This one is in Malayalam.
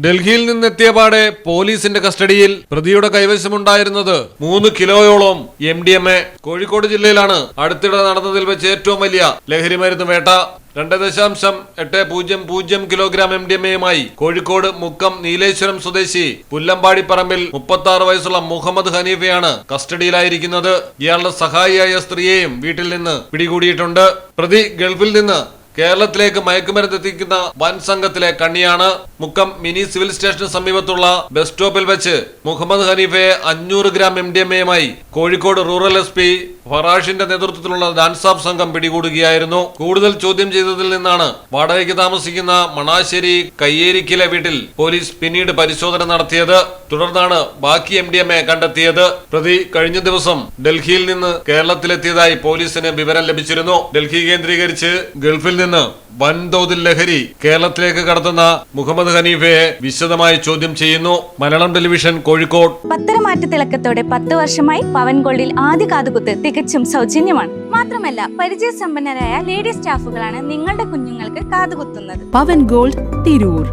ഡൽഹിയിൽ നിന്നെത്തിയ പാടെ പോലീസിന്റെ കസ്റ്റഡിയിൽ പ്രതിയുടെ കൈവശമുണ്ടായിരുന്നത് 3 കിലോയോളം MDMA. കോഴിക്കോട് ജില്ലയിലാണ് അടുത്തിടെ നടന്നതിൽ വെച്ച് ഏറ്റവും വലിയ ലഹരി മരുന്ന് വേട്ട. 2.800 കിലോഗ്രാം MDMAയുമായി കോഴിക്കോട് മുക്കം നീലേശ്വരം സ്വദേശി പുല്ലമ്പാടി പറമ്പിൽ 36 വയസ്സുള്ള മുഹമ്മദ് ഹനീഫയാണ് കസ്റ്റഡിയിലായിരിക്കുന്നത്. ഇയാളുടെ സഹായിയായ സ്ത്രീയെയും വീട്ടിൽ നിന്ന് പിടികൂടിയിട്ടുണ്ട്. പ്രതി ഗൾഫിൽ നിന്ന് കേരളത്തിലേക്ക് മയക്കുമരുന്ന് എത്തിക്കുന്ന വൻ സംഘത്തിലെ കണ്ണിയാണ്. മുക്കം മിനി സിവിൽ സ്റ്റേഷന് സമീപത്തുള്ള ബസ് സ്റ്റോപ്പിൽ വെച്ച് മുഹമ്മദ് ഹനീഫയെ 500 ഗ്രാം MDMAയുമായി കോഴിക്കോട് റൂറൽ SP ഫറാഷിന്റെ നേതൃത്വത്തിലുള്ള ഡാൻസാഫ് സംഘം പിടികൂടുകയായിരുന്നു. കൂടുതൽ ചോദ്യം ചെയ്തതിൽ നിന്നാണ് വാടകയ്ക്ക് താമസിക്കുന്ന മണാശ്ശേരി കയ്യേരിക്കിലെ വീട്ടിൽ പോലീസ് പിന്നീട് പരിശോധന നടത്തിയത്. തുടർന്നാണ് ബാക്കി MDMA കണ്ടെത്തിയത്. പ്രതി കഴിഞ്ഞ ദിവസം ഡൽഹിയിൽ നിന്ന് കേരളത്തിലെത്തിയതായി പോലീസിന് വിവരം ലഭിച്ചിരുന്നു. ഡൽഹി കേന്ദ്രീകരിച്ച് ഗൾഫിൽ നിന്ന് വൻതോതിൽ ലഹരി കേരളത്തിലേക്ക് കടത്തുന്ന മുഹമ്മദ് ഹനീഫയെ വിശദമായി ചോദ്യം ചെയ്യുന്നു. മലയാളം ടെലിവിഷൻ, കോഴിക്കോട്. പത്തരമാറ്റ തിളക്കത്തോടെ 10 വർഷമായി പവൻ ഗോൾഡിൽ ആദ്യ കാതുകുത്ത് തികച്ചും സൗജന്യമാണ്. മാത്രമല്ല പരിചയസമ്പന്നരായ ലേഡി സ്റ്റാഫുകളാണ് നിങ്ങളുടെ കുഞ്ഞുങ്ങൾക്ക് കാതുകുത്തുന്നത്. പവൻ ഗോൾഡ്, തിരൂർ.